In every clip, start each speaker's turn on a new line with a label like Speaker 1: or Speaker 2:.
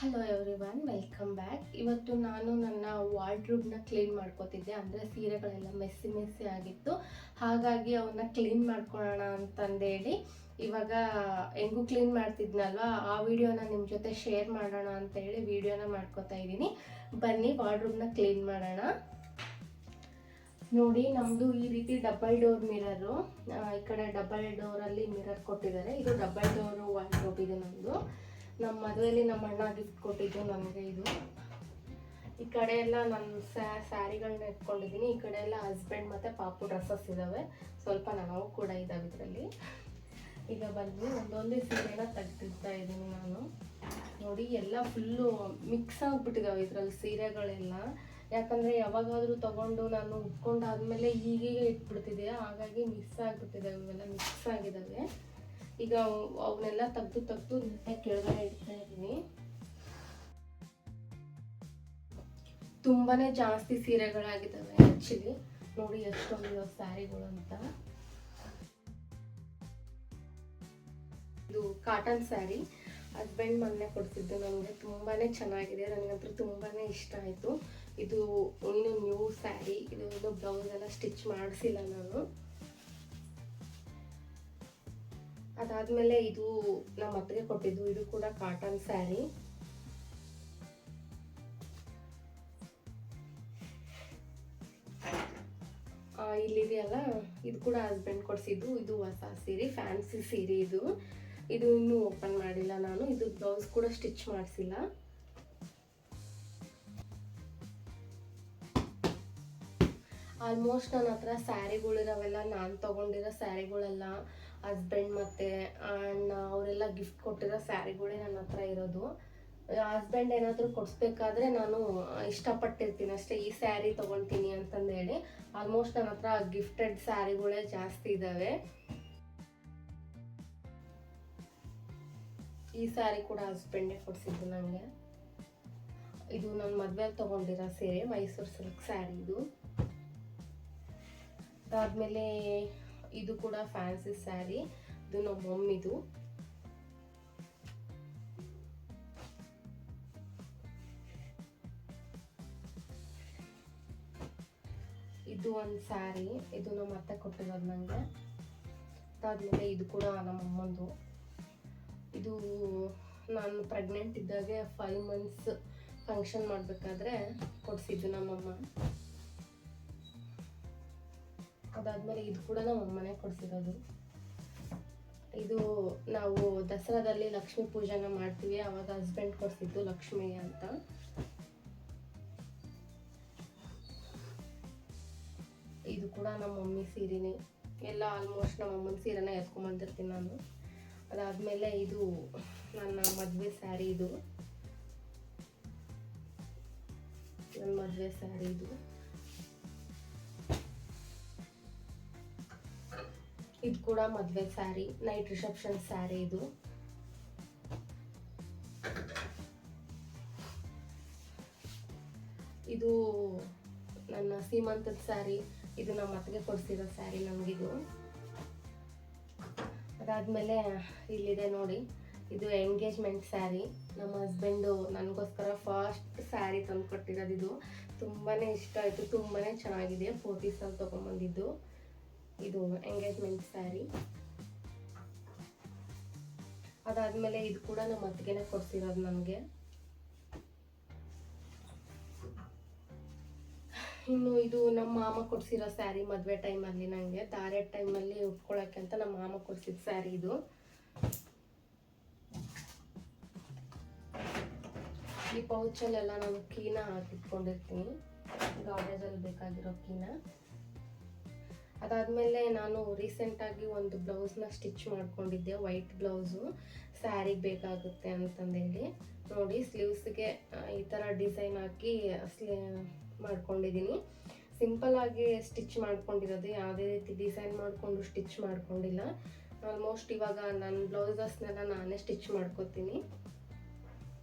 Speaker 1: Hello everyone, welcome back. ಇವತ್ತು ನಾನು ನನ್ನ ವಾರ್ಡ್ರೂಬ್ನ ಕ್ಲೀನ್ ಮಾಡ್ಕೋತಿದ್ದೆ. ಅಂದರೆ ಸೀರೆಗಳೆಲ್ಲ ಮೆಸ್ಸಿ ಮೆಸ್ಸಿ ಆಗಿತ್ತು, ಹಾಗಾಗಿ ಅವನ್ನ ಕ್ಲೀನ್ ಮಾಡ್ಕೊಳ್ಳೋಣ ಅಂತಂದೇಳಿ ಇವಾಗ ಹೆಂಗೂ ಕ್ಲೀನ್ ಮಾಡ್ತಿದ್ನಲ್ವ, ಆ ವಿಡಿಯೋನ ನಿಮ್ಮ ಜೊತೆ ಶೇರ್ ಮಾಡೋಣ ಅಂತೇಳಿ ವಿಡಿಯೋನ ಮಾಡ್ಕೋತಾ ಇದ್ದೀನಿ. ಬನ್ನಿ ವಾರ್ಡ್ರೂಬ್ನ ಕ್ಲೀನ್ ಮಾಡೋಣ. ನೋಡಿ, ನಮ್ಮದು ಈ ರೀತಿ ಡಬಲ್ ಡೋರ್ ಮಿರರು. ಈ ಕಡೆ ಡಬಲ್ ಡೋರಲ್ಲಿ ಮಿರರ್ ಕೊಟ್ಟಿದ್ದಾರೆ. ಇದು ಡಬಲ್ ಡೋರು ವಾರ್ಡ್ರೂಬ್. ಇದು ನಮ್ಮದು ನಮ್ಮ ಮದುವೆಯಲ್ಲಿ ನಮ್ಮ ಅಣ್ಣ ಗಿಫ್ಟ್ ಕೊಟ್ಟಿದ್ದು ನನಗೆ. ಇದು ಈ ಕಡೆ ಎಲ್ಲ ನನ್ನ ಸ್ಯಾರಿಗಳನ್ನ ಇಟ್ಕೊಂಡಿದ್ದೀನಿ. ಈ ಕಡೆ ಎಲ್ಲ ಹಸ್ಬೆಂಡ್ ಮತ್ತು ಪಾಪು ಡ್ರೆಸ್ಸಸ್ ಇದ್ದಾವೆ, ಸ್ವಲ್ಪ ನಾವು ಕೂಡ ಇದ್ದಾವೆ ಇದರಲ್ಲಿ. ಈಗ ಬಂದು ಒಂದೊಂದೇ ಸೀರೆನ ತೆಗ್ದಿರ್ತಾ ಇದ್ದೀನಿ ನಾನು. ನೋಡಿ, ಎಲ್ಲ ಫುಲ್ಲು ಮಿಕ್ಸ್ ಆಗಿಬಿಟ್ಟಿದ್ದಾವೆ ಇದರಲ್ಲಿ ಸೀರೆಗಳೆಲ್ಲ. ಯಾಕಂದರೆ ಯಾವಾಗಾದರೂ ತೊಗೊಂಡು ನಾನು ಉಟ್ಕೊಂಡಾದ್ಮೇಲೆ ಹೀಗೀಗೆ ಇಟ್ಬಿಡ್ತಿದ್ದೆ, ಹಾಗಾಗಿ ಮಿಕ್ಸ್ ಆಗಿಬಿಟ್ಟಿದ್ದಾವೆ, ಇವೆಲ್ಲ ಮಿಕ್ಸ್ ಆಗಿದ್ದಾವೆ. ಈಗ ಅವನ್ನೆಲ್ಲ ತೆಗೆದು ಕೆಳಗಡೆ ಇಡ್ತಾ ಇದ್ದೀನಿ. ತುಂಬಾನೇ ಜಾಸ್ತಿ ಸೀರೆಗಳಾಗಿದ್ದಾವೆ ಆ್ಯಕ್ಚುಲಿ. ನೋಡಿ ಎಷ್ಟೊಂದಿರೋ ಸ್ಯಾರಿಗಳು ಅಂತ. ಇದು ಕಾಟನ್ ಸ್ಯಾರಿ, ಹಸ್ಬೆಂಡ್ ಮೊನ್ನೆ ಕೊಡ್ತಿದ್ದು ನನಗೆ. ತುಂಬಾನೇ ಚೆನ್ನಾಗಿದೆ, ನನಗಂತೂ ತುಂಬಾನೇ ಇಷ್ಟ ಆಯಿತು. ಇದು ಇನ್ನು ನ್ಯೂ ಸ್ಯಾರಿ. ಇದು ಬ್ಲೌಸ್ ಎಲ್ಲ ಸ್ಟಿಚ್ ಮಾಡಿಸಿಲ್ಲ ನಾನು. ಅದಾದಮೇಲೆ ಇದು ನಮ್ಮ ಅತ್ತಿಗೆ ಕೊಟ್ಟಿದ್ದು. ಇದು ಕೂಡ ಕಾಟನ್ ಸ್ಯಾರಿ. ಇಲ್ಲಿದೆಯಲ್ಲ, ಇದು ಕೂಡ ಹಸ್ಬೆಂಡ್ ಕೊಡಿಸಿದ್ದು. ಇದು ಹೊಸ ಸೀರೆ, ಫ್ಯಾನ್ಸಿ ಸೀರೆ. ಇದು ಇನ್ನೂ ಓಪನ್ ಮಾಡಿಲ್ಲ ನಾನು. ಇದು ಬ್ಲೌಸ್ ಕೂಡ ಸ್ಟಿಚ್ ಮಾಡಿಸಿಲ್ಲ. ಆಲ್ಮೋಸ್ಟ್ ನನ್ನ ಹತ್ರ ಸ್ಯಾರಿಗಳಿರೋವೆಲ್ಲ ನಾನು ತೊಗೊಂಡಿರೋ ಸ್ಯಾರಿಗಳೆಲ್ಲ ಹಸ್ಬೆಂಡ್ ಮತ್ತು ಅಣ್ಣ ಅವರೆಲ್ಲ ಗಿಫ್ಟ್ ಕೊಟ್ಟಿರೋ ಸ್ಯಾರಿಗಳೇ ನನ್ನ ಹತ್ರ ಇರೋದು. ಹಸ್ಬೆಂಡ್ ಏನಾದರೂ ಕೊಡಿಸ್ಬೇಕಾದ್ರೆ ನಾನು ಇಷ್ಟಪಟ್ಟಿರ್ತೀನಿ ಅಷ್ಟೇ, ಈ ಸ್ಯಾರಿ ತೊಗೊಳ್ತೀನಿ ಅಂತಂದೇಳಿ. ಆಲ್ಮೋಸ್ಟ್ ನನ್ನ ಹತ್ರ ಗಿಫ್ಟೆಡ್ ಸ್ಯಾರಿಗಳೇ ಜಾಸ್ತಿ ಇದ್ದಾವೆ. ಈ ಸ್ಯಾರಿ ಕೂಡ ಹಸ್ಬೆಂಡೇ ಕೊಡಿಸಿದ್ದು ನನಗೆ. ಇದು ನನ್ನ ಮದುವೆಯಲ್ಲಿ ತೊಗೊಂಡಿರೋ ಸೀರೆ, ಮೈಸೂರು ಸಿಲ್ಕ್ ಸ್ಯಾರಿ ಇದು. ಅದಾದಮೇಲೆ ಇದು ಕೂಡ ಫ್ಯಾನ್ಸಿ ಸ್ಯಾರಿ. ಇದು ನಮ್ಮ ಮಮ್ಮಿದು. ಇದು ಒಂದು ಸ್ಯಾರಿ, ಇದು ನಮ್ಮ ಅತ್ತೆ ಕೊಟ್ಟಿರೋದು ನನಗೆ. ಅದಾದಮೇಲೆ ಇದು ಕೂಡ ನಮ್ಮ ಅಮ್ಮಂದು. ಇದು ನಾನು ಪ್ರೆಗ್ನೆಂಟ್ ಇದ್ದಾಗೆ 5 months ಫಂಕ್ಷನ್ ಮಾಡಬೇಕಾದ್ರೆ ಕೊಡಿಸಿದ್ದು ನಮ್ಮಮ್ಮ. ಅದಾದಮೇಲೆ ಇದು ಕೂಡ ನಮ್ಮ ಅಮ್ಮನೇ ಕೊಡಿಸಿರೋದು. ಇದು ನಾವು ದಸರಾದಲ್ಲಿ ಲಕ್ಷ್ಮೀ ಪೂಜೆನ ಮಾಡ್ತೀವಿ, ಆವಾಗ ಹಸ್ಬೆಂಡ್ ಕೊಡಿಸಿದ್ದು ಲಕ್ಷ್ಮಿಗೆ ಅಂತ. ಇದು ಕೂಡ ನಮ್ಮ ಮಮ್ಮಿ ಸೀರೆನೇ. ಎಲ್ಲ ಆಲ್ಮೋಸ್ಟ್ ನಮ್ಮ ಅಮ್ಮನ ಸೀರೆನ ಎತ್ಕೊಂಡ್ಬಂದಿರ್ತೀನಿ ನಾನು. ಅದಾದಮೇಲೆ ಇದು ನನ್ನ ಮದುವೆ ಸ್ಯಾರಿ. ಇದು ನನ್ನ ಮದುವೆ ಸ್ಯಾರಿ. ಇದು ಕೂಡ ಮದುವೆ ಸ್ಯಾರಿ, ನೈಟ್ ರಿಸೆಪ್ಷನ್ ಸ್ಯಾರಿ. ಇದು ನನ್ನ ಸೀಮಂತದ ಸ್ಯಾರಿ. ಇದು ನಮ್ಮ ಅತ್ತಿಗೆ ಕೊಡಿಸಿರೋ ಸ್ಯಾರಿ ನನಗಿದು. ಅದಾದಮೇಲೆ ಇಲ್ಲಿದೆ ನೋಡಿ, ಇದು ಎಂಗೇಜ್ಮೆಂಟ್ ಸ್ಯಾರಿ. ನಮ್ಮ ಹಸ್ಬೆಂಡು ನನಗೋಸ್ಕರ ಫಸ್ಟ್ ಸ್ಯಾರಿ ತಂದು ಕೊಟ್ಟಿರೋದು. ಇದು ತುಂಬಾ ಇಷ್ಟ ಆಯಿತು, ತುಂಬಾ ಚೆನ್ನಾಗಿದೆ. ಪೋತೀಸಲ್ಲಿ ತೊಗೊಂಬಂದಿದ್ದು ಇದು ಎಂಗೇಜ್ಮೆಂಟ್ ಸ್ಯಾರಿ. ಅದಾದಮೇಲೆ ಇದು ಕೂಡ ನಮ್ಮ ಅತ್ತಿಗೆನೇ ಕೊಡಿಸಿರೋದು ನನಗೆ. ಇನ್ನು ಇದು ನಮ್ಮ ಮಾಮ ಕೊಡಿಸಿರೋ ಸ್ಯಾರಿ. ಮದುವೆ ಟೈಮಲ್ಲಿ ನನಗೆ ಧಾರೆ ಟೈಮಲ್ಲಿ ಉಟ್ಕೊಳ್ಳೋಕ್ಕೆ ಅಂತ ನಮ್ಮ ಮಾಮ ಕೊಡಿಸಿದ ಸ್ಯಾರಿ ಇದು. ಈ ಪೌಚಲ್ಲೆಲ್ಲ ನಾನು ಕೀನ ಹಾಕಿಟ್ಕೊಂಡಿರ್ತೀನಿ, ಗಾರ್ಡೇಜಲ್ಲಿ ಬೇಕಾಗಿರೋ ಕೀನ. ಅದಾದಮೇಲೆ ನಾನು ರೀಸೆಂಟಾಗಿ ಒಂದು ಬ್ಲೌಸ್ನ ಸ್ಟಿಚ್ ಮಾಡ್ಕೊಂಡಿದ್ದೆ, ವೈಟ್ ಬ್ಲೌಸು, ಸ್ಯಾರಿಗೆ ಬೇಕಾಗುತ್ತೆ ಅಂತಂದೇಳಿ. ನೋಡಿ, ಸ್ಲೀವ್ಸ್ಗೆ ಈ ಥರ ಡಿಸೈನ್ ಹಾಕಿ ಮಾಡ್ಕೊಂಡಿದ್ದೀನಿ. ಸಿಂಪಲ್ಲಾಗಿ ಸ್ಟಿಚ್ ಮಾಡ್ಕೊಂಡಿರೋದು, ಯಾವುದೇ ರೀತಿ ಡಿಸೈನ್ ಮಾಡಿಕೊಂಡು ಸ್ಟಿಚ್ ಮಾಡ್ಕೊಂಡಿಲ್ಲ. ಆಲ್ಮೋಸ್ಟ್ ಇವಾಗ ನನ್ನ ಬ್ಲೌಸಸ್ನೆಲ್ಲ ನಾನೇ ಸ್ಟಿಚ್ ಮಾಡ್ಕೊತೀನಿ.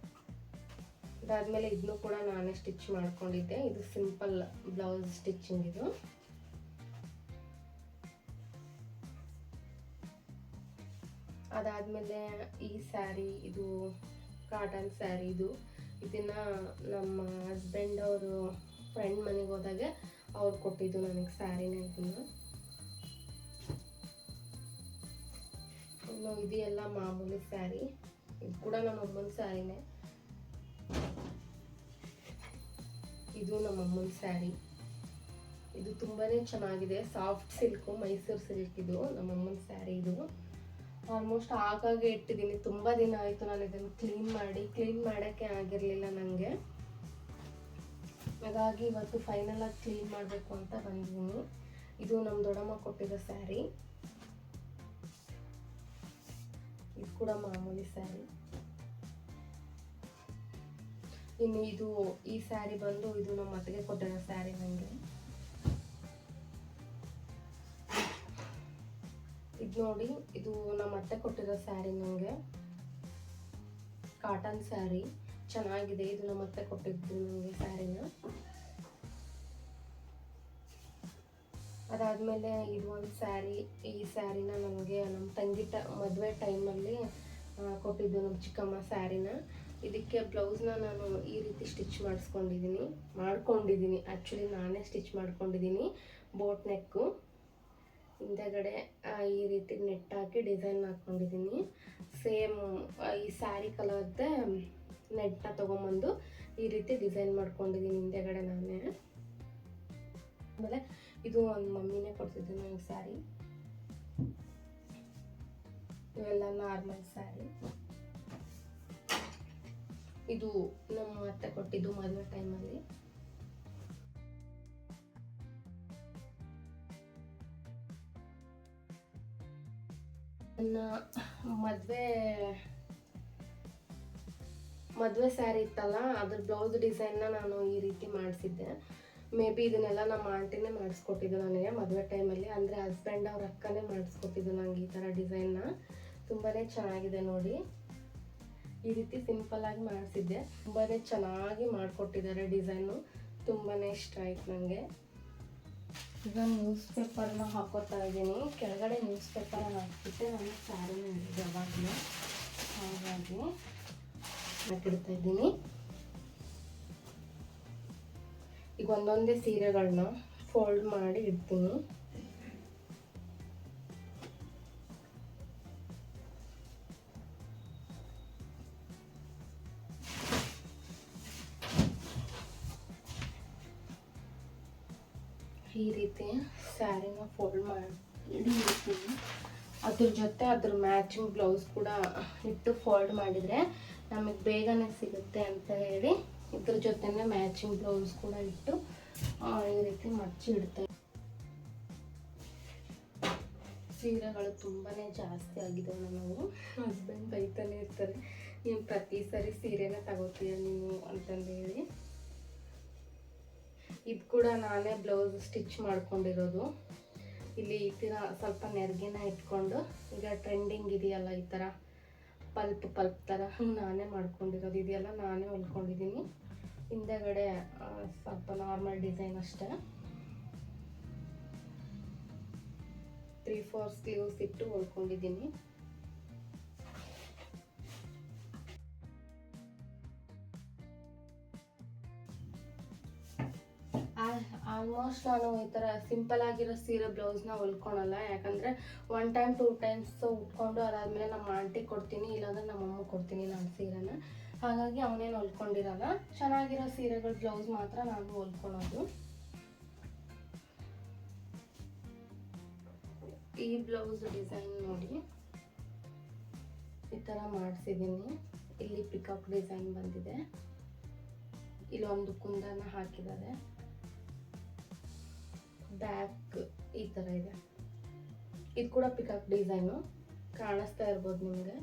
Speaker 1: ಅದಾದಮೇಲೆ ಇದನ್ನು ಕೂಡ ನಾನೇ ಸ್ಟಿಚ್ ಮಾಡ್ಕೊಂಡಿದ್ದೆ. ಇದು ಸಿಂಪಲ್ ಬ್ಲೌಸ್ ಸ್ಟಿಚಿಂಗ್ ಇದು. ಅದಾದಮೇಲೆ ಈ ಸ್ಯಾರಿ, ಇದು ಕಾಟನ್ ಸ್ಯಾರಿ ಇದು. ಇದನ್ನು ನಮ್ಮ ಹಸ್ಬೆಂಡ್ ಅವರು ಫ್ರೆಂಡ್ ಮನೆಗೆ ಹೋದಾಗ ಅವ್ರು ಕೊಟ್ಟಿದ್ದು ನನಗೆ ಸ್ಯಾರಿನ. ಇನ್ನು ಇದೆಲ್ಲ ಮಾಮೂಲಿ ಸ್ಯಾರಿ. ಇದು ಕೂಡ ನಮ್ಮ ಅಮ್ಮನ ಸ್ಯಾರಿನೇ. ಇದು ನಮ್ಮ ಅಮ್ಮನ ಸ್ಯಾರಿ. ಇದು ತುಂಬಾ ಚೆನ್ನಾಗಿದೆ, ಸಾಫ್ಟ್ ಸಿಲ್ಕು, ಮೈಸೂರು ಸಿಲ್ಕ್. ಇದು ನಮ್ಮ ಅಮ್ಮನ ಸ್ಯಾರಿ. ಇದು ಆಲ್ಮೋಸ್ಟ್ ಆಗಾಗ ಇಟ್ಟಿದ್ದೀನಿ, ತುಂಬ ದಿನ ಆಯಿತು ನಾನು ಇದನ್ನು ಕ್ಲೀನ್ ಮಾಡೋಕ್ಕೆ ಆಗಿರಲಿಲ್ಲ ನನಗೆ. ಹಾಗಾಗಿ ಇವತ್ತು ಫೈನಲ್ ಆಗಿ ಕ್ಲೀನ್ ಮಾಡಬೇಕು ಅಂತ ಬಂದಿದ್ದೀನಿ. ಇದು ನಮ್ಮ ದೊಡ್ಡಮ್ಮ ಕೊಟ್ಟಿರೋ ಸ್ಯಾರಿ. ಇದು ಕೂಡ ಮಾಮೂಲಿ ಸ್ಯಾರಿ. ಇನ್ನು ಈ ಸ್ಯಾರಿ ಬಂದು ಇದು ನಮ್ಮ ಅತ್ತೆಗೆ ಕೊಟ್ಟಿರೋ ಸ್ಯಾರಿ ನನಗೆ. ಇದು ನೋಡಿ, ಇದು ನಮ್ಮ ಅತ್ತೆ ಕೊಟ್ಟಿರೋ ಸ್ಯಾರಿ ನನಗೆ, ಕಾಟನ್ ಸ್ಯಾರಿ ಚೆನ್ನಾಗಿದೆ. ಇದು ನಮ್ಮ ಅತ್ತೆ ಕೊಟ್ಟಿದ್ದು ನನಗೆ ಸ್ಯಾರಿನ. ಅದಾದಮೇಲೆ ಇದು ಒಂದು ಸ್ಯಾರಿ. ಈ ಸ್ಯಾರಿನ ನನಗೆ ನಮ್ಮ ತಂಗಿ ಮದುವೆ ಟೈಮಲ್ಲಿ ಕೊಟ್ಟಿದ್ದು ನಮ್ಮ ಚಿಕ್ಕಮ್ಮ ಸ್ಯಾರಿನ. ಇದಕ್ಕೆ ಬ್ಲೌಸ್ನ ನಾನು ಈ ರೀತಿ ಸ್ಟಿಚ್ ಮಾಡ್ಕೊಂಡಿದ್ದೀನಿ. ಆ್ಯಕ್ಚುಲಿ ನಾನೇ ಸ್ಟಿಚ್ ಮಾಡ್ಕೊಂಡಿದ್ದೀನಿ. ಬೋಟ್ ನೆಕ್ಕು ಹಿಂದೆಗಡೆ ಈ ರೀತಿ ನೆಟ್ ಹಾಕಿ ಡಿಸೈನ್ ಹಾಕ್ಕೊಂಡಿದ್ದೀನಿ. ಸೇಮ್ ಈ ಸ್ಯಾರಿ ಕಲರ್ದೇ ನೆಟ್ನ ತೊಗೊಂಬಂದು ಈ ರೀತಿ ಡಿಸೈನ್ ಮಾಡ್ಕೊಂಡಿದ್ದೀನಿ ಹಿಂದೆಗಡೆ ನಾನೇ. ಆಮೇಲೆ ಇದು ಒಂದು ಮಮ್ಮಿನೇ ಕೊಡ್ತಿದ್ದೆ ನನಗೆ ಸ್ಯಾರಿ. ಇವೆಲ್ಲ ನಾರ್ಮಲ್ ಸ್ಯಾರಿ. ಇದು ನಮ್ಮ ಅತ್ತೆ ಕೊಟ್ಟಿದ್ದು ಮದುವೆ ಟೈಮಲ್ಲಿ. ನನ್ನ ಮದುವೆ ಸ್ಯಾರಿ ಇತ್ತಲ್ಲ, ಅದ್ರ ಬ್ಲೌಸ್ ಡಿಸೈನ್ನ ನಾನು ಈ ರೀತಿ ಮಾಡಿಸಿದ್ದೆ. ಮೇ ಬಿ ಇದನ್ನೆಲ್ಲ ನಮ್ಮ ಆಂಟಿನೇ ಮಾಡಿಸ್ಕೊಟ್ಟಿದ್ದು ನನಗೆ ಮದುವೆ ಟೈಮಲ್ಲಿ. ಅಂದರೆ ಹಸ್ಬೆಂಡ್ ಅವ್ರ ಅಕ್ಕನೇ ಮಾಡಿಸ್ಕೊಟ್ಟಿದ್ದು ನನಗೆ ಈ ಥರ ಡಿಸೈನ್ನ. ತುಂಬಾ ಚೆನ್ನಾಗಿದೆ ನೋಡಿ. ಈ ರೀತಿ ಸಿಂಪಲ್ಲಾಗಿ ಮಾಡಿಸಿದ್ದೆ. ತುಂಬಾ ಚೆನ್ನಾಗಿ ಮಾಡಿಕೊಟ್ಟಿದ್ದಾರೆ ಡಿಸೈನು. ತುಂಬಾ ಇಷ್ಟ ಆಯ್ತು ನನಗೆ. ಈಗ ನ್ಯೂಸ್ ಪೇಪರ್ನ ಹಾಕೋತಾ ಇದ್ದೀನಿ. ಕೆಳಗಡೆ ನ್ಯೂಸ್ ಪೇಪರ್ ಹಾಕ್ಬಿಟ್ಟೆ ನಾನು ಸ್ಯಾರಿನ ಹಿಡಿದು ಯಾವಾಗಲೂ, ಹಾಗಾಗಿ ಹಾಕಿಡ್ತಾ ಇದ್ದೀನಿ. ಈಗ ಒಂದೊಂದೇ ಸೀರೆಗಳನ್ನ ಫೋಲ್ಡ್ ಮಾಡಿ ಇಡ್ತೀನಿ. ಈ ರೀತಿ ಸ್ಯಾರಿನ ಫೋಲ್ಡ್ ಮಾಡಿ ಇಡ್ತೀನಿ. ಅದ್ರ ಜೊತೆ ಅದ್ರ ಮ್ಯಾಚಿಂಗ್ ಬ್ಲೌಸ್ ಕೂಡ ಇಟ್ಟು ಫೋಲ್ಡ್ ಮಾಡಿದರೆ ನಮಗೆ ಬೇಗನೆ ಸಿಗುತ್ತೆ ಅಂತ ಹೇಳಿ ಇದ್ರ ಜೊತೆನೇ ಮ್ಯಾಚಿಂಗ್ ಬ್ಲೌಸ್ ಕೂಡ ಇಟ್ಟು ಈ ರೀತಿ ಮಚ್ಚಿ ಇಡ್ತೇವೆ. ಸೀರೆಗಳು ತುಂಬಾ ಜಾಸ್ತಿ ಆಗಿದೆ. ನಾವು ಹಸ್ಬೆಂಡ್ ಬೈತಾನೆ ಇರ್ತಾರೆ, ನೀನು ಪ್ರತಿ ಸರಿ ಸೀರೆನ ತಗೋತೀಯ ನೀನು ಅಂತಂದು ಹೇಳಿ. ಇದು ಕೂಡ ನಾನೇ ಬ್ಲೌಸ್ ಸ್ಟಿಚ್ ಮಾಡ್ಕೊಂಡಿರೋದು. ಇಲ್ಲಿ ಈ ಥರ ಸ್ವಲ್ಪ ನೆರಿಗೆನ ಇಟ್ಕೊಂಡು, ಈಗ ಟ್ರೆಂಡಿಂಗ್ ಇದೆಯಲ್ಲ ಈ ಥರ ಪಲ್ಪ್ ಥರ, ನಾನೇ ಮಾಡ್ಕೊಂಡಿರೋದು. ಇದೆಲ್ಲ ನಾನೇ ಹೊಲ್ಕೊಂಡಿದ್ದೀನಿ. ಹಿಂದೆಗಡೆ ಸ್ವಲ್ಪ ನಾರ್ಮಲ್ ಡಿಸೈನ್ ಅಷ್ಟೇ. 3/4 ಸ್ಲೀವ್ಸ್ ಇಟ್ಟು ಹೊಲ್ಕೊಂಡಿದ್ದೀನಿ. ಆಲ್ಮೋಸ್ಟ್ ನಾನು ಈ ಥರ ಸಿಂಪಲ್ ಆಗಿರೋ ಸೀರೆ ಬ್ಲೌಸ್ನ ಹೊಲ್ಕೊಳಲ್ಲ. ಯಾಕಂದರೆ 1 ಟೈಮ್ 2 ಟೈಮ್ಸ್ ಉಟ್ಕೊಂಡು ಅದಾದಮೇಲೆ ನಮ್ಮ ಆಂಟಿಗೆ ಕೊಡ್ತೀನಿ, ಇಲ್ಲಾಂದ್ರೆ ನಮ್ಮ ಅಮ್ಮ ಕೊಡ್ತೀನಿ ನಾನು ಸೀರೆನ. ಹಾಗಾಗಿ ಅವನೇನು ಹೊಲ್ಕೊಂಡಿರಲ್ಲ. ಚೆನ್ನಾಗಿರೋ ಸೀರೆಗಳ ಬ್ಲೌಸ್ ಮಾತ್ರ ನಾನು ಹೊಲ್ಕೊಳ್ಳೋದು. ಈ ಬ್ಲೌಸ್ ಡಿಸೈನ್ ನೋಡಿ ಈ ಥರ ಮಾಡಿಸಿದ್ದೀನಿ. ಇಲ್ಲಿ ಪಿಕಾಕ್ ಡಿಸೈನ್ ಬಂದಿದೆ. ಇಲ್ಲೊಂದು ಕುಂದನ ಹಾಕಿದ್ದಾರೆ. ಬ್ಯಾಕ್ ಈ ಥರ ಇದೆ. ಇದು ಕೂಡ ಪಿಕಾಕ್ ಡಿಸೈನು ಕಾಣಿಸ್ತಾ ಇರ್ಬೋದು ನಿಮಗೆ.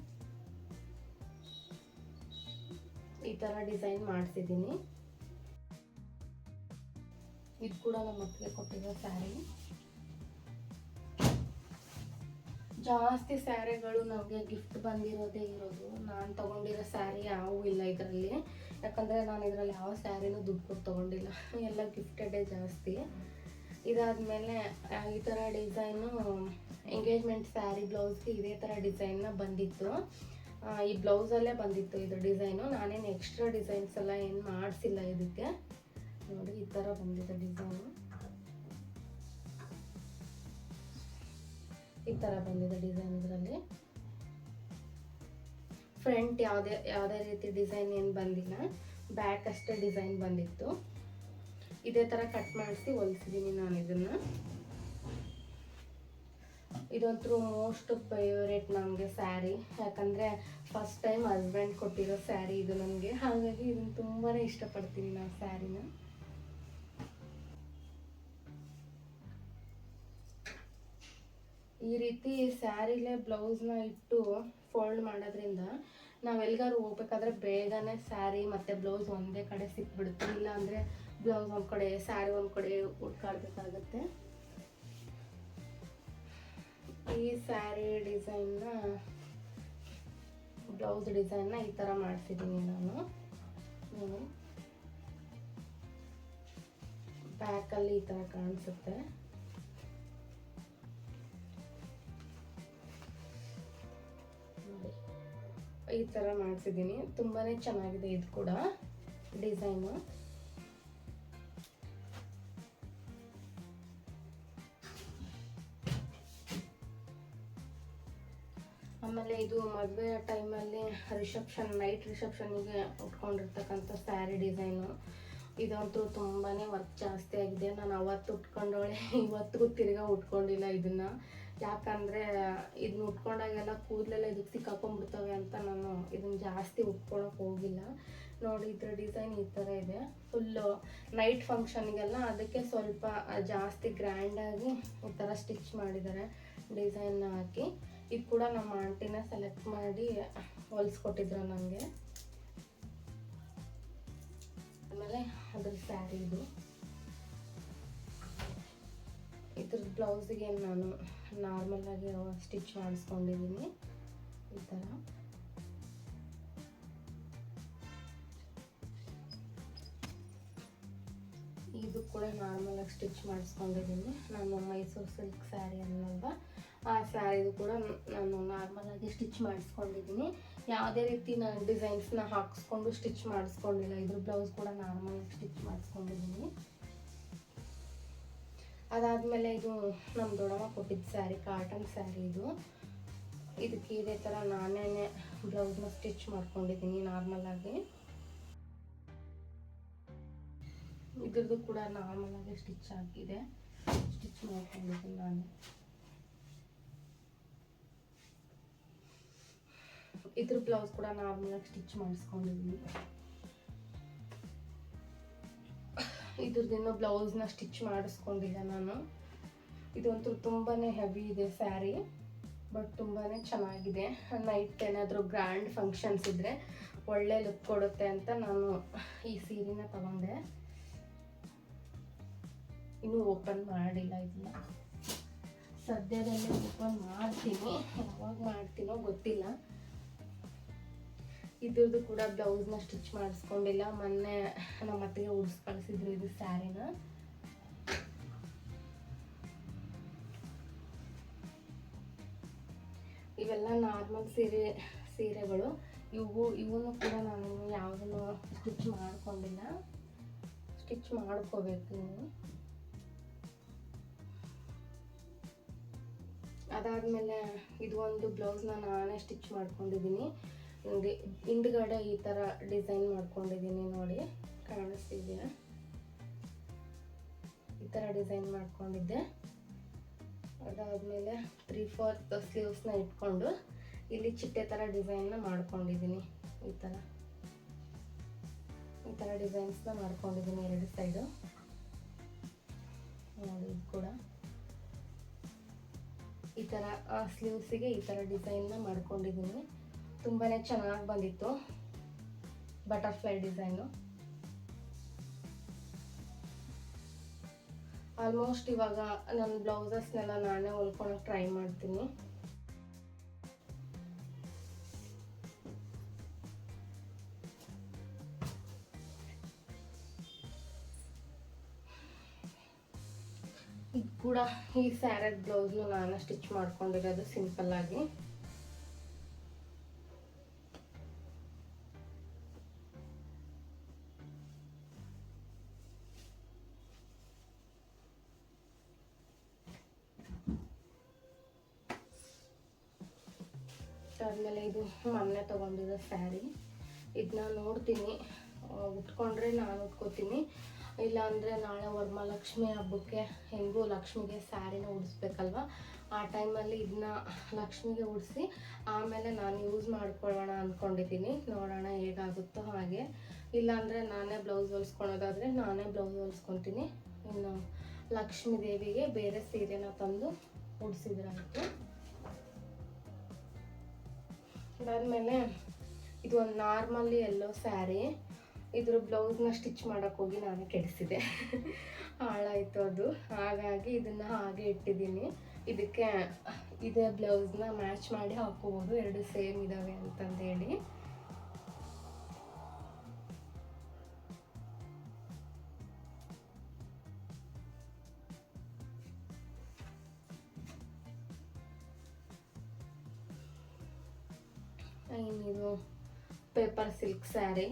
Speaker 1: ಈ ಥರ ಡಿಸೈನ್ ಮಾಡಿಸಿದ್ದೀನಿ. ಇದು ಕೂಡ ನಮ್ಮ ಮಕ್ಕಳಿಗೆ ಕೊಟ್ಟಿರೋ ಸ್ಯಾರಿ. ಜಾಸ್ತಿ ಸ್ಯಾರಿಗಳು ನಮಗೆ ಗಿಫ್ಟ್ ಬಂದಿರೋದೇ ಇರೋದು. ನಾನು ತೊಗೊಂಡಿರೋ ಸ್ಯಾರಿ ಯಾವೂ ಇಲ್ಲ ಇದರಲ್ಲಿ. ಯಾಕಂದರೆ ನಾನು ಇದರಲ್ಲಿ ಯಾವ ಸ್ಯಾರಿನೂ ದುಡ್ಡು ಕೊಟ್ಟು ತೊಗೊಂಡಿಲ್ಲ, ಎಲ್ಲ ಗಿಫ್ಟೆಡೇ ಜಾಸ್ತಿ. ಇದಾದಮೇಲೆ ಈ ಥರ ಡಿಸೈನು ಎಂಗೇಜ್ಮೆಂಟ್ ಸ್ಯಾರಿ ಬ್ಲೌಸ್ಗೆ ಇದೇ ಥರ ಡಿಸೈನ್ನ ಬಂದಿತ್ತು. ಈ ಬ್ಲೌಸಲ್ಲೇ ಬಂದಿತ್ತು ಇದು ಡಿಸೈನು. ನಾನೇನು ಎಕ್ಸ್ಟ್ರಾ ಡಿಸೈನ್ಸ್ ಎಲ್ಲ ಏನು ಮಾಡಿಸಿಲ್ಲ ಇದಕ್ಕೆ. ನೋಡಿ ಈ ಥರ ಬಂದಿದೆ ಡಿಸೈನು, ಈ ಥರ ಬಂದಿದೆ ಡಿಸೈನ್. ಇದರಲ್ಲಿ ಫ್ರಂಟ್ ಯಾವುದೇ ರೀತಿ ಡಿಸೈನ್ ಏನು ಬಂದಿಲ್ಲ, ಬ್ಯಾಕ್ ಅಷ್ಟೇ ಡಿಸೈನ್ ಬಂದಿತ್ತು. ಇದೇ ಥರ ಕಟ್ ಮಾಡಿಸಿ ಹೊಲಿಸಿದ್ದೀನಿ ನಾನು ಇದನ್ನು. ಇದಂತೂ ಮೋಸ್ಟ್ ಫೇವರೇಟ್ ನಮಗೆ ಸ್ಯಾರಿ, ಯಾಕಂದರೆ ಫಸ್ಟ್ ಟೈಮ್ ಹಸ್ಬೆಂಡ್ ಕೊಟ್ಟಿರೋ ಸ್ಯಾರಿ ಇದು ನನಗೆ. ಹಾಗಾಗಿ ಇದನ್ನು ತುಂಬಾ ಇಷ್ಟಪಡ್ತೀನಿ ನಾನು ಸ್ಯಾರಿನ. ಈ ರೀತಿ ಸ್ಯಾರಿಲೇ ಬ್ಲೌಸ್ನ ಇಟ್ಟು ಫೋಲ್ಡ್ ಮಾಡೋದ್ರಿಂದ ನಾವೆಲ್ಗಾರು ಹೋಗ್ಬೇಕಾದ್ರೆ ಬೇಗನೆ ಸ್ಯಾರಿ ಮತ್ತು ಬ್ಲೌಸ್ ಒಂದೇ ಕಡೆ ಸಿಕ್ಬಿಡುತ್ತೆ. ಇಲ್ಲ ಅಂದರೆ ಬ್ಲೌಸ್ ಒಂದು ಕಡೆ ಸ್ಯಾರಿ ಒಂದು ಕಡೆ ಹುಡ್ಕಾಡ್ಬೇಕಾಗತ್ತೆ. ಈ ಸ್ಯಾರಿ ಡಿಸೈನ್ನ ಬ್ಲೌಸ್ ಡಿಸೈನ್ನ ಈ ಥರ ಮಾಡಿಸಿದ್ದೀನಿ ನಾನು. ಬ್ಯಾಕಲ್ಲಿ ಈ ಥರ ಕಾಣಿಸುತ್ತೆ. ಈ ಥರ ಮಾಡಿಸಿದ್ದೀನಿ. ತುಂಬಾ ಚೆನ್ನಾಗಿದೆ ಇದು ಕೂಡ ಡಿಸೈನು. ಆಮೇಲೆ ಇದು ಮದುವೆ ಟೈಮಲ್ಲಿ ನೈಟ್ ರಿಸೆಪ್ಷನ್ಗೆ ಉಟ್ಕೊಂಡಿರ್ತಕ್ಕಂಥ ಸ್ಯಾರಿ ಡಿಸೈನು. ಇದಂತೂ ತುಂಬಾ ವರ್ಕ್ ಜಾಸ್ತಿ ಆಗಿದೆ. ನಾನು ಅವತ್ತು ಉಟ್ಕೊಂಡವಳೆ, ಇವತ್ತಿಗೂ ತಿರ್ಗಾ ಉಟ್ಕೊಂಡಿಲ್ಲ ಇದನ್ನು. ಯಾಕಂದರೆ ಇದನ್ನ ಉಟ್ಕೊಂಡಾಗೆಲ್ಲ ಕೂದಲೆಲ್ಲ ಇದಕ್ಕೆ ಸಿಕ್ಕಾಕೊಂಡ್ಬಿಡ್ತವೆ ಅಂತ ನಾನು ಇದನ್ನು ಜಾಸ್ತಿ ಉಟ್ಕೊಳಕ್ಕೆ ಹೋಗಿಲ್ಲ. ನೋಡಿ ಇದ್ರ ಡಿಸೈನ್ ಈ ಥರ ಇದೆ. ಫುಲ್ಲು ನೈಟ್ ಫಂಕ್ಷನ್ಗೆಲ್ಲ ಅದಕ್ಕೆ ಸ್ವಲ್ಪ ಜಾಸ್ತಿ ಗ್ರ್ಯಾಂಡಾಗಿ ಈ ಥರ ಸ್ಟಿಚ್ ಮಾಡಿದ್ದಾರೆ ಡಿಸೈನ್ನ ಹಾಕಿ. ಇದು ಕೂಡ ನಮ್ಮ ಆಂಟಿನ ಸೆಲೆಕ್ಟ್ ಮಾಡಿ ಹೊಲಿಸ್ಕೊಟ್ಟಿದ್ರು ನನಗೆ. ಆಮೇಲೆ ಅದ್ರ ಸ್ಯಾರಿ ಇದು. ಇದ್ರ ಬ್ಲೌಸಿಗೆ ನಾನು ನಾರ್ಮಲಾಗಿ ಸ್ಟಿಚ್ ಮಾಡಿಸ್ಕೊಂಡಿದ್ದೀನಿ ಈ ಥರ. ಇದು ಕೂಡ ನಾರ್ಮಲಾಗಿ ಸ್ಟಿಚ್ ಮಾಡಿಸ್ಕೊಂಡಿದ್ದೀನಿ. ನಾನು ಮೈಸೂರು ಸಿಲ್ಕ್ ಸ್ಯಾರಿ ಅನ್ನಲ್ವ, ಆ ಸ್ಯಾರಿದು ಕೂಡ ನಾನು ನಾರ್ಮಲಾಗಿ ಸ್ಟಿಚ್ ಮಾಡಿಸ್ಕೊಂಡಿದ್ದೀನಿ. ಯಾವುದೇ ರೀತಿ ನಾನು ಡಿಸೈನ್ಸ್ನ ಹಾಕಿಸ್ಕೊಂಡು ಸ್ಟಿಚ್ ಮಾಡಿಸ್ಕೊಂಡಿಲ್ಲ. ಇದ್ರ ಬ್ಲೌಸ್ ಕೂಡ ನಾರ್ಮಲಾಗಿ ಸ್ಟಿಚ್ ಮಾಡಿಸ್ಕೊಂಡಿದ್ದೀನಿ. ಅದಾದಮೇಲೆ ಇದು ನಮ್ಮ ದೊಡ್ಡಮ್ಮ ಕೊಟ್ಟಿದ್ದ ಸ್ಯಾರಿ, ಕಾಟನ್ ಸ್ಯಾರಿ ಇದು. ಇದಕ್ಕೆ ಇದೇ ಥರ ನಾನೇ ಬ್ಲೌಸ್ನ ಸ್ಟಿಚ್ ಮಾಡ್ಕೊಂಡಿದ್ದೀನಿ ನಾರ್ಮಲಾಗಿ. ಇದ್ರದ್ದು ಕೂಡ ನಾರ್ಮಲಾಗಿ ಸ್ಟಿಚ್ ಆಗಿದೆ, ಸ್ಟಿಚ್ ಮಾಡ್ಕೊಂಡಿದ್ದೀನಿ ನಾನು. ಇದ್ರ ಬ್ಲೌಸ್ ಕೂಡ ನಾರ್ಮಲಾಗಿ ಸ್ಟಿಚ್ ಮಾಡಿಸ್ಕೊಂಡಿದ್ದೀನಿ. ಇದ್ರದ್ದೇನೋ ಬ್ಲೌಸ್ನ ಸ್ಟಿಚ್ ಮಾಡಿಸ್ಕೊಂಡಿಲ್ಲ ನಾನು. ಇದಂತೂ ತುಂಬಾ ಹೆವಿ ಇದೆ ಸ್ಯಾರಿ, ಬಟ್ ತುಂಬಾ ಚೆನ್ನಾಗಿದೆ. ನೈಟ್ ಏನಾದರೂ ಗ್ರ್ಯಾಂಡ್ ಫಂಕ್ಷನ್ಸ್ ಇದ್ದರೆ ಒಳ್ಳೆ ಲುಕ್ ಕೊಡುತ್ತೆ ಅಂತ ನಾನು ಈ ಸೀರೆನ ತಗೊಂಡೆ. ಇನ್ನೂ ಓಪನ್ ಮಾಡಿಲ್ಲ ಇದನ್ನ, ಸದ್ಯದಲ್ಲೇ ಓಪನ್ ಮಾಡ್ತೀನಿ. ಯಾವಾಗ ಮಾಡ್ತೀನೋ ಗೊತ್ತಿಲ್ಲ. ಇದ್ರದ್ದು ಕೂಡ ಬ್ಲೌಸ್ನ ಸ್ಟಿಚ್ ಮಾಡಿಸ್ಕೊಂಡಿಲ್ಲ. ಮೊನ್ನೆ ನಮ್ಮ ಅತ್ತಿಗೆ ಉಡ್ಸ್ ಕಳಿಸಿದ್ರು ಇದು ಸ್ಯಾರಿನ. ಇವೆಲ್ಲ ನಾರ್ಮಲ್ ಸೀರೆಗಳು. ಇವನು ಕೂಡ ನಾನು ಯಾವುದನ್ನು ಸ್ಟಿಚ್ ಮಾಡ್ಕೊಂಡಿಲ್ಲ, ಸ್ಟಿಚ್ ಮಾಡ್ಕೋಬೇಕು ಇನ್ನು. ಅದಾದಮೇಲೆ ಇದು ಒಂದು ಬ್ಲೌಸ್ನ ನಾನೇ ಸ್ಟಿಚ್ ಮಾಡ್ಕೊಂಡಿದ್ದೀನಿ. ಹಿಂದ್ಗಡೆ ಈ ಥರ ಡಿಸೈನ್ ಮಾಡ್ಕೊಂಡಿದ್ದೀನಿ, ನೋಡಿ ಕಾಣಿಸ್ತಿದೆಯಾ? ಈ ಥರ ಡಿಸೈನ್ ಮಾಡ್ಕೊಂಡಿದ್ದೆ. ಅದಾದಮೇಲೆ 3/4 ಸ್ಲೀವ್ಸ್ನ ಇಟ್ಕೊಂಡು ಇಲ್ಲಿ ಚಿಟ್ಟೆ ಥರ ಡಿಸೈನ್ನ ಮಾಡ್ಕೊಂಡಿದ್ದೀನಿ. ಈ ಥರ ಡಿಸೈನ್ಸ್ನ ಮಾಡ್ಕೊಂಡಿದ್ದೀನಿ ಎರಡು ಸೈಡು. ನೋಡಿ ಇದು ಕೂಡ ಈ ಥರ ಸ್ಲೀವ್ಸಿಗೆ ಈ ಥರ ಡಿಸೈನ್ನ ಮಾಡ್ಕೊಂಡಿದ್ದೀನಿ. ತುಂಬಾ ಚೆನ್ನಾಗಿ ಬಂದಿತ್ತು, ಬಟರ್ಫ್ಲೈ ಡಿಸೈನು. ಆಲ್ಮೋಸ್ಟ್ ಇವಾಗ ನನ್ನ ಬ್ಲೌಸಸ್ನೆಲ್ಲ ನಾನೇ ಹೊಲ್ಕೊಳಕ್ಕೆ ಟ್ರೈ ಮಾಡ್ತೀನಿ. ಇದು ಕೂಡ ಈ ಸ್ಯಾರಿದ ಬ್ಲೌಸ್ನು ನಾನು ಸ್ಟಿಚ್ ಮಾಡ್ಕೊಂಡಿರೋದು ಸಿಂಪಲ್ ಆಗಿ. ಅದಾದಮೇಲೆ ಇದು ಮೊನ್ನೆ ತೊಗೊಂಡಿರೋ ಸ್ಯಾರಿ. ಇದನ್ನ ನೋಡ್ತೀನಿ, ಉಟ್ಕೊಂಡ್ರೆ ನಾನು ಉಟ್ಕೋತೀನಿ, ಇಲ್ಲಾಂದರೆ ನಾಳೆ ವರಮಹಾಲಕ್ಷ್ಮಿ ಹಬ್ಬಕ್ಕೆ ಹೆಂಗೂ ಲಕ್ಷ್ಮಿಗೆ ಸ್ಯಾರಿನ ಉಡಿಸ್ಬೇಕಲ್ವ, ಆ ಟೈಮಲ್ಲಿ ಇದನ್ನ ಲಕ್ಷ್ಮಿಗೆ ಉಡಿಸಿ ಆಮೇಲೆ ನಾನು ಯೂಸ್ ಮಾಡ್ಕೊಳ್ಳೋಣ ಅಂದ್ಕೊಂಡಿದ್ದೀನಿ. ನೋಡೋಣ ಹೇಗಾಗುತ್ತೋ ಹಾಗೆ. ಇಲ್ಲಾಂದರೆ ನಾನೇ ಬ್ಲೌಸ್ ಹೊಲ್ಸ್ಕೊಳೋದಾದರೆ ನಾನೇ ಬ್ಲೌಸ್ ಹೊಲ್ಸ್ಕೊತೀನಿ. ಇನ್ನು ಲಕ್ಷ್ಮೀ ದೇವಿಗೆ ಬೇರೆ ಸೀರೆನ ತಂದು ಉಡಿಸಿದ್ರಾಯಿತು. ಅದಾದಮೇಲೆ ಇದು ಒಂದು ನಾರ್ಮಲಿ ಎಲ್ಲೋ ಸ್ಯಾರಿ. ಇದ್ರ ಬ್ಲೌಸ್ನ ಸ್ಟಿಚ್ ಮಾಡೋಕ್ಕೆ ಹೋಗಿ ನಾನೇ ಕೆಡಿಸಿದೆ, ಹಾಳಾಯಿತು ಅದು. ಹಾಗಾಗಿ ಇದನ್ನು ಹಾಗೆ ಇಟ್ಟಿದ್ದೀನಿ. ಇದಕ್ಕೆ ಇದೇ ಬ್ಲೌಸ್ನ ಮ್ಯಾಚ್ ಮಾಡಿ ಹಾಕೋಬೋದು, ಎರಡು ಸೇಮ್ ಇದ್ದಾವೆ ಅಂತಂದೇಳಿ. ಇನ್ನಿದು ಪೇಪರ್ ಸಿಲ್ಕ್ ಸ್ಯಾರಿ.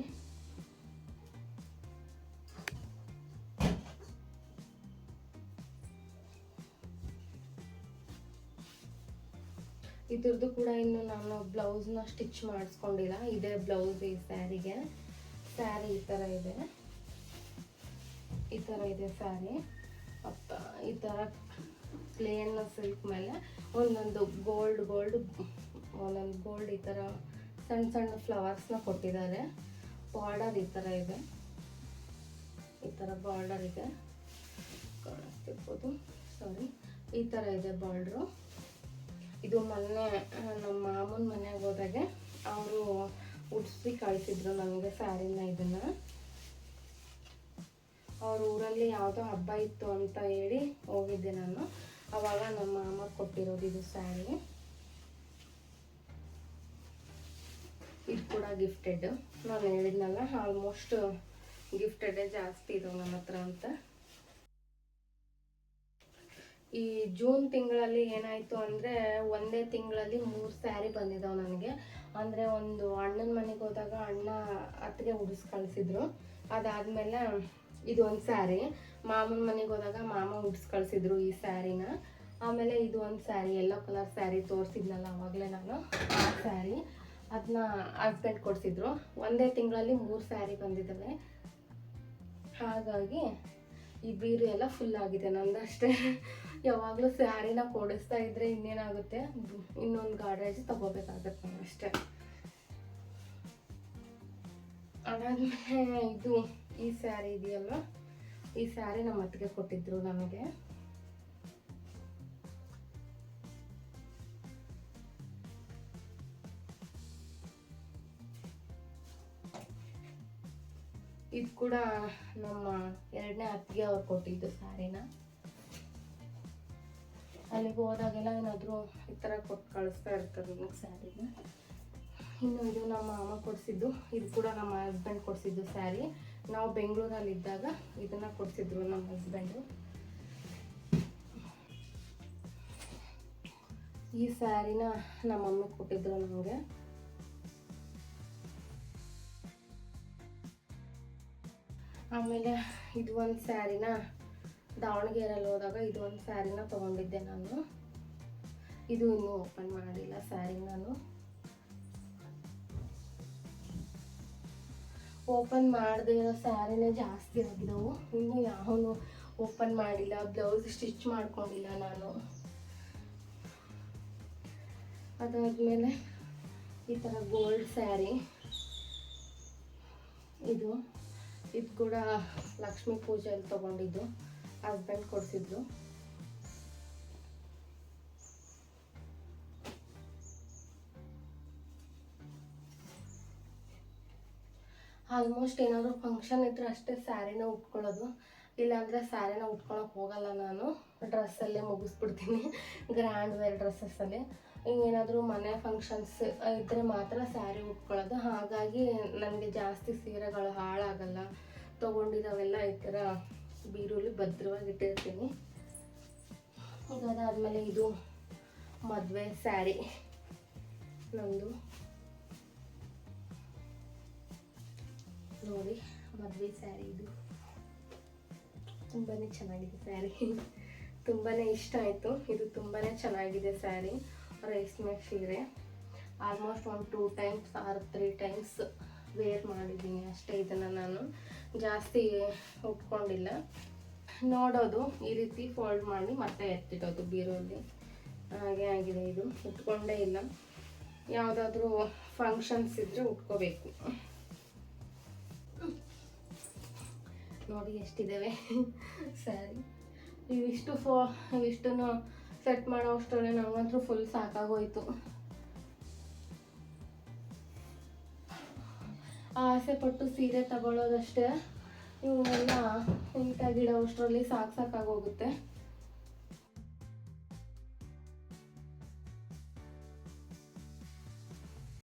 Speaker 1: ಇದ್ರದ್ದು ಕೂಡ ಇನ್ನು ನಾನು ಬ್ಲೌಸ್ನ ಸ್ಟಿಚ್ ಮಾಡಿಸ್ಕೊಂಡಿಲ್ಲ. ಇದೇ ಬ್ಲೌಸ್ ಈ ಸ್ಯಾರಿಗೆ. ಸ್ಯಾರಿ ಈ ಥರ ಇದೆ, ಈ ಥರ ಇದೆ ಸ್ಯಾರಿ. ಈ ಥರ ಪ್ಲೇನ್ ಸಿಲ್ಕ್ ಮೇಲೆ ಒಂದೊಂದು ಗೋಲ್ಡ್ ಈ ಥರ ಸಣ್ಣ ಸಣ್ಣ ಫ್ಲವರ್ಸ್ನ ಕೊಟ್ಟಿದ್ದಾರೆ. ಬಾರ್ಡರ್ ಈ ಥರ ಇದೆ, ಈ ಥರ ಬಾರ್ಡರ್ ಇದೆ, ಕಾಣಿಸ್ತಿರ್ಬೋದು, ಸಾರಿ, ಈ ಥರ ಇದೆ ಬಾರ್ಡ್ರು. ಇದು ಮೊನ್ನೆ ನಮ್ಮ ಮಾಮನ ಮನೆಗೆ ಹೋದಾಗೆ ಅವರು ಉಡಿಸಿ ಕಳಿಸಿದ್ರು ನನಗೆ ಸ್ಯಾರಿನ. ಇದನ್ನು ಅವ್ರ ಊರಲ್ಲಿ ಯಾವುದೋ ಹಬ್ಬ ಇತ್ತು ಅಂತ ಹೇಳಿ ಹೋಗಿದ್ದೆ ನಾನು. ಆವಾಗ ನಮ್ಮ ಮಾಮ ಕೊಟ್ಟಿರೋದು ಇದು ಸ್ಯಾರಿ. ಇದು ಕೂಡ ಗಿಫ್ಟೆಡ್. ನಾನು ಹೇಳಿದ್ನಲ್ಲ, ಆಲ್ಮೋಸ್ಟ್ ಗಿಫ್ಟೆಡೇ ಜಾಸ್ತಿ ಇದಾವೆ ನನ್ನ ಹತ್ರ ಅಂತ. ಈ ಜೂನ್ ತಿಂಗಳಲ್ಲಿ ಏನಾಯಿತು ಅಂದರೆ, ಒಂದೇ ತಿಂಗಳಲ್ಲಿ 3 ಸ್ಯಾರಿ ಬಂದಿದ್ದಾವೆ ನನಗೆ. ಅಂದರೆ ಒಂದು ಅಣ್ಣನ ಮನೆಗೆ ಹೋದಾಗ ಅಣ್ಣ ಅತ್ತಿಗೆ ಉಡಿಸಿ ಕಳಿಸಿದ್ರು. ಅದಾದಮೇಲೆ ಇದು ಒಂದು ಸ್ಯಾರಿ, ಮಾಮನ ಮನೆಗೆ ಹೋದಾಗ ಮಾಮ ಉಡಿಸಿ ಕಳಿಸಿದ್ರು ಈ ಸ್ಯಾರಿನ. ಆಮೇಲೆ ಇದು ಒಂದು ಸ್ಯಾರಿ, ಯೆಲ್ಲೋ ಕಲರ್ ಸ್ಯಾರಿ ತೋರಿಸಿದ್ನಲ್ಲ ಆವಾಗಲೇ ನಾನು, ಆ ಸ್ಯಾರಿ ಅದನ್ನ ಹಸ್ಬೆಂಡ್ ಕೊಡಿಸಿದ್ರು. ಒಂದೇ ತಿಂಗಳಲ್ಲಿ 3 ಸ್ಯಾರಿ ಬಂದಿದ್ದಾವೆ. ಹಾಗಾಗಿ ಈ ಬೀರು ಎಲ್ಲ ಫುಲ್ ಆಗಿದೆ ನಂದಷ್ಟೇ. ಯಾವಾಗಲೂ ಸ್ಯಾರಿನ ಕೊಡಿಸ್ತಾ ಇದ್ರೆ ಇನ್ನೇನಾಗುತ್ತೆ, ಇನ್ನೊಂದು ಗಾಡ್ರೇಜ್ ತಗೋಬೇಕಾಗತ್ತೆ ನಾನು ಅಷ್ಟೇ. ಅದಾದ್ಮೇಲೆ ಇದು ಈ ಸ್ಯಾರಿ ಇದೆಯಲ್ಲ, ಈ ಸ್ಯಾರಿ ನಮ್ಮ ಅತ್ತಿಗೆ ಕೊಟ್ಟಿದ್ರು ನಮಗೆ. ಇದು ಕೂಡ ನಮ್ಮ 2ನೇ ಅತ್ತಿಗೆ ಅವ್ರು ಕೊಟ್ಟಿದ್ದು ಸ್ಯಾರಿನ. ಅಲ್ಲಿಗೆ ಹೋದಾಗೆಲ್ಲ ಏನಾದರೂ ಈ ಥರ ಕೊಟ್ಟು ಕಳಿಸ್ತಾ ಇರ್ತಾರೆ ನನಗೆ ಸ್ಯಾರಿನ. ಇನ್ನು ಇದು ನಮ್ಮ ಮಾಮ ಕೊಡಿಸಿದ್ದು, ಇದು ಕೂಡ ನಮ್ಮ ಹಸ್ಬೆಂಡ್ ಕೊಡಿಸಿದ್ದು ಸ್ಯಾರಿ. ನಾವು ಬೆಂಗಳೂರಲ್ಲಿದ್ದಾಗ ಇದನ್ನು ಕೊಡಿಸಿದ್ರು ನಮ್ಮ ಹಸ್ಬೆಂಡು. ಈ ಸ್ಯಾರಿನ ನಮ್ಮ ಮಮ್ಮಿ ಕೊಟ್ಟಿದ್ರು ನಮಗೆ. ಆಮೇಲೆ ಇದು ಒಂದು ಸ್ಯಾರಿನ ದಾವಣಗೆರೆಯಲ್ಲಿ ಹೋದಾಗ ಇದು ಒಂದು ಸ್ಯಾರಿನ ತೊಗೊಂಡಿದ್ದೆ ನಾನು. ಇದು ಇನ್ನೂ ಓಪನ್ ಮಾಡಿಲ್ಲ ಸ್ಯಾರಿ. ನಾನು ಓಪನ್ ಮಾಡದೇ ಇರೋ ಸ್ಯಾರಿನೇ ಜಾಸ್ತಿ ಆಗಿದ್ದವು. ಇನ್ನೂ ಯಾವನು ಓಪನ್ ಮಾಡಿಲ್ಲ, ಬ್ಲೌಸ್ ಸ್ಟಿಚ್ ಮಾಡ್ಕೊಂಡಿಲ್ಲ ನಾನು. ಅದಾದಮೇಲೆ ಈ ಥರ ಗೋಲ್ಡ್ ಸ್ಯಾರಿ. ಇದು ಕೂಡ ಲಕ್ಷ್ಮೀ ಪೂಜೆಯಲ್ಲಿ ತೊಗೊಂಡಿದ್ದು, ಹಸ್ಬೆಂಡ್ ಕೊಡಿಸಿದ್ರು. ಆಲ್ಮೋಸ್ಟ್ ಏನಾದರೂ ಫಂಕ್ಷನ್ ಇದ್ರೆ ಅಷ್ಟೇ ಸ್ಯಾರಿನ ಉಟ್ಕೊಳ್ಳೋದು, ಇಲ್ಲಾಂದರೆ ಸ್ಯಾರಿನ ಉಟ್ಕೊಳಕ್ಕೆ ಹೋಗಲ್ಲ ನಾನು. ಡ್ರೆಸ್ಸಲ್ಲೇ ಮುಗಿಸ್ಬಿಡ್ತೀನಿ, ಗ್ರ್ಯಾಂಡ್ ವೇರ್ ಡ್ರೆಸ್ಸಸ್ಸಲ್ಲಿ. ಹಿಂಗೇನಾದರೂ ಮನೆ ಫಂಕ್ಷನ್ಸ್ ಇದ್ದರೆ ಮಾತ್ರ ಸ್ಯಾರಿ ಉಟ್ಕೊಳ್ಳೋದು. ಹಾಗಾಗಿ ನನಗೆ ಜಾಸ್ತಿ ಸೀರೆಗಳು ಹಾಳಾಗಲ್ಲ. ತೊಗೊಂಡಿರೋವೆಲ್ಲ ಈ ಥರ ಬೀರುಲಿ ಭದ್ರವಾಗಿ ಇಟ್ಟಿರ್ತೀನಿ. ಅದಾದಮೇಲೆ ಇದು ಮದುವೆ ಸ್ಯಾರಿ ನಂದು. ನೋಡಿ, ಮದುವೆ ಸ್ಯಾರಿ ಇದು. ತುಂಬಾ ಚೆನ್ನಾಗಿದೆ ಸ್ಯಾರಿ, ತುಂಬಾ ಇಷ್ಟ ಆಯಿತು. ಇದು ತುಂಬಾ ಚೆನ್ನಾಗಿದೆ ಸ್ಯಾರಿ, ರೇಷ್ಮೆ ಸೀರೆ. ಆಲ್ಮೋಸ್ಟ್ ಒಂದು 2 ಟೈಮ್ಸ್ ಆರ್ 3 ಟೈಮ್ಸ್ ವೇರ್ ಮಾಡಿದ್ದೀನಿ ಅಷ್ಟೇ. ಇದನ್ನು ನಾನು ಜಾಸ್ತಿ ಉಟ್ಕೊಂಡಿಲ್ಲ. ನೋಡೋದು ಈ ರೀತಿ ಫೋಲ್ಡ್ ಮಾಡಿ ಮತ್ತೆ ಎತ್ತಿಡೋದು ಬೀರೋಲಿ, ಹಾಗೆ ಆಗಿದೆ. ಇದು ಉಟ್ಕೊಂಡೇ ಇಲ್ಲ. ಯಾವುದಾದ್ರೂ ಫಂಕ್ಷನ್ಸ್ ಇದ್ದರೆ ಉಟ್ಕೋಬೇಕು. ನೋಡಿ ಎಷ್ಟಿದ್ದಾವೆ ಸ್ಯಾರಿ. ಇವಿಷ್ಟನ್ನು ಸೆಟ್ ಮಾಡೋ ಅಷ್ಟರಲ್ಲೇ ನನಗಂತೂ ಫುಲ್ ಸಾಕಾಗೋಯ್ತು. ಆಸೆ ಪಟ್ಟು ಸೀರೆ ತಗೊಳ್ಳೋದಷ್ಟೇ, ಇವನ್ನೆಲ್ಲ ನೀಟಾಗಿಡೋ ಅಷ್ಟರಲ್ಲಿ ಸಾಕಾಗೋಗುತ್ತೆ.